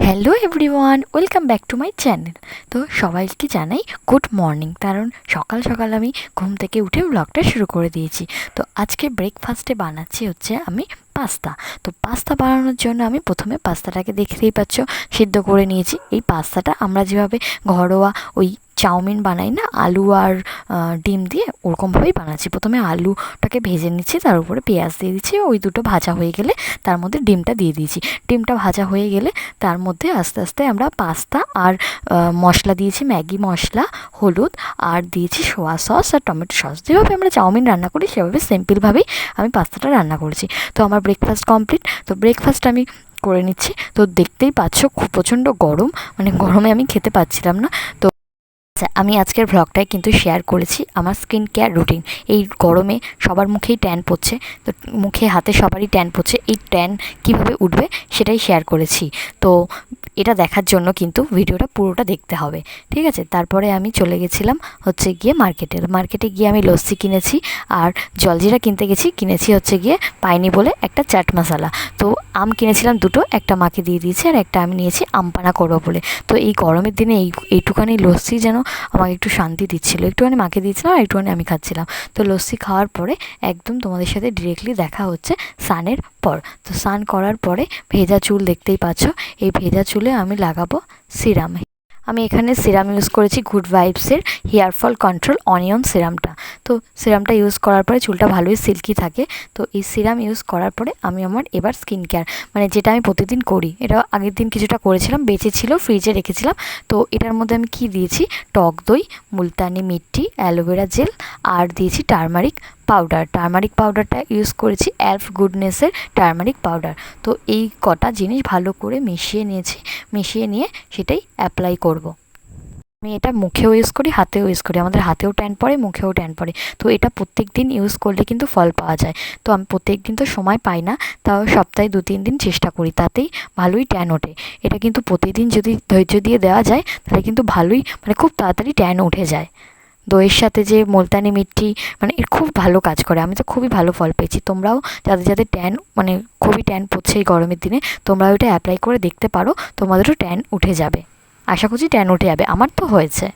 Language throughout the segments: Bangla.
Hello everyone, welcome back to my channel. তো সবাইকে জানাই গুড মর্নিং, কারণ সকাল সকাল আমি ঘুম থেকে উঠে ব্লগটা শুরু করে দিয়েছি। তো আজকে ব্রেকফাস্টে বানাচ্ছি হচ্ছে আমি পাস্তা। তো পাস্তা বানানোর জন্য আমি প্রথমে পাস্তাটাকে দেখতেই পাচ্ছ সিদ্ধ করে নিয়েছি। এই পাস্তাটা আমরা যেভাবে ঘরোয়া ওই চাউমিন বানাই না, আলু আর ডিম দিয়ে, ওরকমভাবেই বানাচ্ছি। প্রথমে আলুটাকে ভেজে নিচ্ছি, তার উপরে পেঁয়াজ দিয়ে দিচ্ছি, ওই দুটো ভাজা হয়ে গেলে তার মধ্যে ডিমটা দিয়ে দিয়েছি। ডিমটা ভাজা হয়ে গেলে তার মধ্যে আস্তে আস্তে আমরা পাস্তা আর মশলা দিয়েছি, ম্যাগি মশলা, হলুদ, আর দিয়েছি সোয়া সস আর টমেটো সস। যেভাবে আমরা চাউমিন রান্না করি সেভাবে সিম্পলভাবেই আমি পাস্তাটা রান্না করেছি। তো আমার ব্রেকফাস্ট কমপ্লিট। তো ব্রেকফাস্ট আমি করে নিচ্ছি। তো দেখতেই পাচ্ছ খুব প্রচণ্ড গরম, মানে গরমে আমি খেতে পাচ্ছিলাম না। তো আমি আজকের ভ্লগটায় কিন্তু শেয়ার করেছি আমার স্কিন কেয়ার রুটিন। এই গরমে সবার মুখেই ট্যান পড়ছে, তো মুখে হাতে সবারই ট্যান পড়ছে। এই ট্যান কীভাবে উঠবে সেটাই শেয়ার করেছি। তো এটা দেখার জন্য কিন্তু ভিডিওটা পুরোটা দেখতে হবে, ঠিক আছে? তারপরে আমি চলে গেছিলাম হচ্ছে গিয়ে মার্কেটে গিয়ে আমি লস্যি কিনেছি আর জলজিরা কিনতে কিনেছি হচ্ছে গিয়ে পাইনি বলে একটা চাট মশলা। তো আম কিনেছিলাম দুটো, একটা মাকে দিয়ে দিয়েছি আর একটা আমি নিয়েছি আমপানা করবো বলে। তো এই গরমের দিনে এইটুখানি লস্যি যেন আমাকে একটু শান্তি দিচ্ছিলো। একটুখানি মাকে দিয়েছিলাম আর একটুখানি আমি খাচ্ছিলাম। তো লস্যি খাওয়ার পরে একদম তোমাদের সাথে ডিরেক্টলি দেখা হচ্ছে স্নানের পর। তো স্নান করার পরে ভেজা চুল দেখতেই পাচ্ছ, এই ভেজা চুলে আমি লাগাবো সিরাম। আমি এখানে সিরাম ইউজ করেছি গুড ভাইবসের হেয়ার ফল কন্ট্রোল অনিয়ন সিরামটা। তো সিরামটা ইউজ করার পরে চুলটা ভালোই সিল্কি থাকে। তো এই সিরাম ইউজ করার পরে আমি আমার এবার স্কিন কেয়ার, মানে যেটা আমি প্রতিদিন করি, এটা আগের দিন কিছুটা করেছিলাম, বেঁচে ছিল, ফ্রিজে রেখেছিলাম। তো এটার মধ্যে আমি কি দিয়েছি, টক দই, মুলতানি মিট্টি, অ্যালোভেরা জেল, আর দিয়েছি টারমারিক পাউডারটা ইউজ করেছি এলফ গুডনেসের টারমারিক পাউডার। তো এই কটা জিনিস ভালো করে মিশিয়ে নিয়ে সেটাই অ্যাপ্লাই করব। আমি এটা মুখেও ইউজ করি, হাতেও ইউজ করি। আমাদের হাতেও ট্যান পড়ে, মুখেও ট্যান পড়ে। তো এটা প্রত্যেক দিন ইউজ করলে কিন্তু ফল পাওয়া যায়। তো আমি প্রত্যেক দিন তো সময় পাই না, তাও সপ্তাহে 2-3 দিন চেষ্টা করি, তাতেই ভালোই ট্যান ওঠে। এটা কিন্তু প্রতিদিন যদি ধৈর্য দিয়ে দেওয়া যায় তাহলে কিন্তু ভালোই, মানে খুব তাড়াতাড়ি ট্যান উঠে যায়। দইয়ের সাথে যে মুলতানি মিট্টি, মানে এর খুব ভালো কাজ করে। আমি তো খুবই ভালো ফল পেয়েছি। তোমরাও যাদের ট্যান, মানে খুবই ট্যান পড়ছে এই গরমের দিনে, তোমরাও এটা অ্যাপ্লাই করে দেখতে পারো, তোমাদেরও ট্যান উঠে যাবে। আশা করছি ট্যান উঠে যাবে, আমার তো হয়েছে।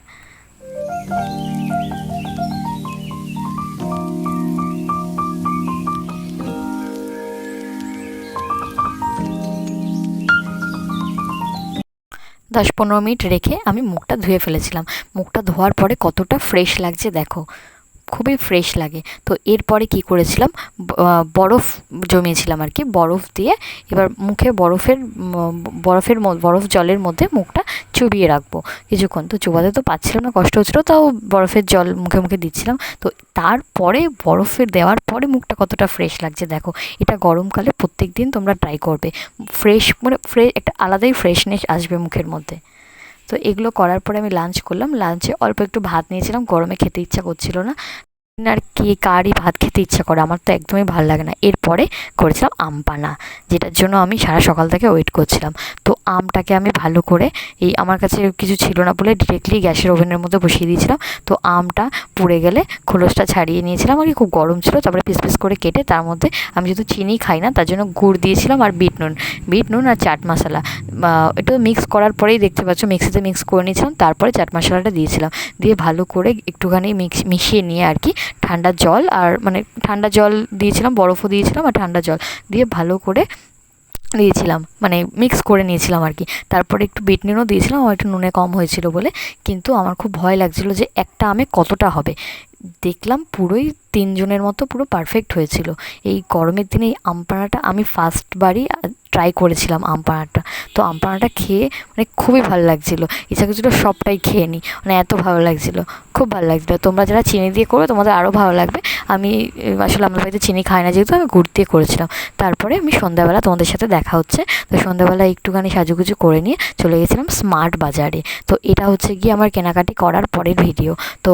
10-15 মিনিট রেখে আমি মুখটা ধুয়ে ফেলেছিলাম। মুখটা ধোয়ার পরে কতটা ফ্রেশ লাগছে দেখো, খুবই ফ্রেশ লাগে। তো এরপরে কি করেছিলাম, বরফ জমিয়েছিলাম আর কি, বরফ দিয়ে এবার মুখে বরফ জলের মধ্যে মুখটা চুবিয়ে রাখবো কিছুক্ষণ। তো চুবাতে তো পাচ্ছিলাম না, কষ্ট হচ্ছিলো, তাও বরফের জল মুখে দিচ্ছিলাম। তো তারপরে বরফের দেওয়ার পরে মুখটা কতটা ফ্রেশ লাগছে দেখো। এটা গরমকালে প্রত্যেক দিন তোমরা ট্রাই করবে, মানে একটা আলাদাই ফ্রেশনেস আসবে মুখের মধ্যে। তো এগুলো করার পরে আমি লাঞ্চ করলাম। লাঞ্চে অল্প একটু ভাত নিয়েছিলাম, গরমে খেতে ইচ্ছা করছিল না। আর কি কারই ভাত খেতে ইচ্ছা করে, আমার তো একদমই ভালো লাগে না। এরপরে করেছিলাম আম পানা, যেটার জন্য আমি সারা সকাল থেকে ওয়েট করছিলাম। তো আমটাকে আমি ভালো করে, আমার কাছে কিছু ছিল না বলে ডিরেক্টলি গ্যাসের ওভেনের মধ্যে বসিয়ে দিয়েছিলাম। তো আমটা পুড়ে গেলে খোলসটা ছাড়িয়ে নিয়েছিলাম আর কি, খুব গরম ছিল। তারপরে পিস করে কেটে তার মধ্যে, আমি যেহেতু চিনি খাই না তার জন্য গুড় দিয়েছিলাম আর বিট নুন আর চাট মশলা, এটা মিক্স করার পরেই দেখতে পাচ্ছ মিক্সিতে মিক্স করে নিয়েছিলাম। তারপরে চাট মশলাটা দিয়েছিলাম, দিয়ে ভালো করে একটুখানি মিশিয়ে নিয়ে আর কি, ঠান্ডা জল, আর মানে ঠান্ডা জল দিয়েছিলাম, বরফও দিয়েছিলাম আর ঠান্ডা জল দিয়ে ভালো করে দিয়েছিলাম, মানে মিক্স করে নিয়েছিলাম আর কি। তারপরে একটু বিট নুনও দিয়েছিলাম, আমার একটু নুনে কম হয়েছিল বলে। কিন্তু আমার খুব ভয় লাগছিলো যে একটা আমে কতটা হবে। দেখলাম পুরোই 3 জনের মতো পুরো পারফেক্ট হয়েছিল। এই গরমের দিনে এই আম পানাটা আমি ফার্স্টবারই ট্রাই করেছিলাম আম পানাটা। তো আম পানাটা খেয়ে মানে খুবই ভালো লাগছিলো, ইচ্ছা করছিলো সবটাই খেয়ে নিই, মানে এত ভালো লাগছিলো, খুব ভালো লাগছিলো। তোমরা যারা চিনি দিয়ে করবে তোমাদের আরও ভালো লাগবে। আমি আসলে আমার বাড়িতে চিনি খাই না যেহেতু, আমি গুড় দিয়ে করেছিলাম। তারপরে আমি সন্ধ্যাবেলা তোমাদের সাথে দেখা হচ্ছে। তো সন্ধ্যাবেলা একটুখানি সাজুগুজু করে নিয়ে চলে গেছিলাম স্মার্ট বাজারে। তো এটা হচ্ছে গিয়ে আমার কেনাকাটি করার পরের ভিডিও। তো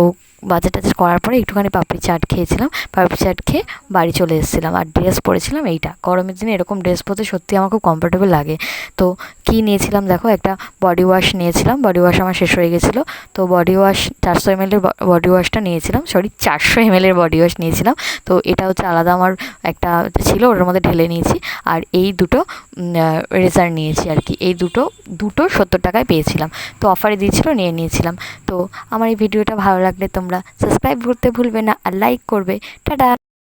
বাজার টাজার করার পরে একটুখানি পাপড়ি চাট খেয়েছিলাম, পাপড়ি চাট খেয়ে বাড়ি চলে এসেছিলাম। আর ড্রেস পরেছিলাম এইটা, গরমের দিনে এরকম ড্রেস পরতে সত্যি আমার খুব কমফোর্টেবল লাগে। তো কী নিয়েছিলাম দেখো, একটা বডি ওয়াশ নিয়েছিলাম, বডি ওয়াশ আমার শেষ হয়ে গেছিলো, তো বডি ওয়াশ 400 ml বডি ওয়াশটা নিয়েছিলাম, 400 ml বডি ওয়াশ নিয়েছিলাম। তো এটা হচ্ছে আলাদা আমার একটা ছিল, ওটার মধ্যে ঢেলে নিয়েছি। আর এই দুটো রেজার নিয়েছি আর কি, এই দুটো 70 টাকায় পেয়েছিলাম, তো অফারে দিয়েছিল, নিয়ে নিয়েছিলাম। তো আমার এই ভিডিওটা ভালো লাগলে তোমরা সাবস্ক্রাইব করতে ভুলবে না আর লাইক করবে। টাটা।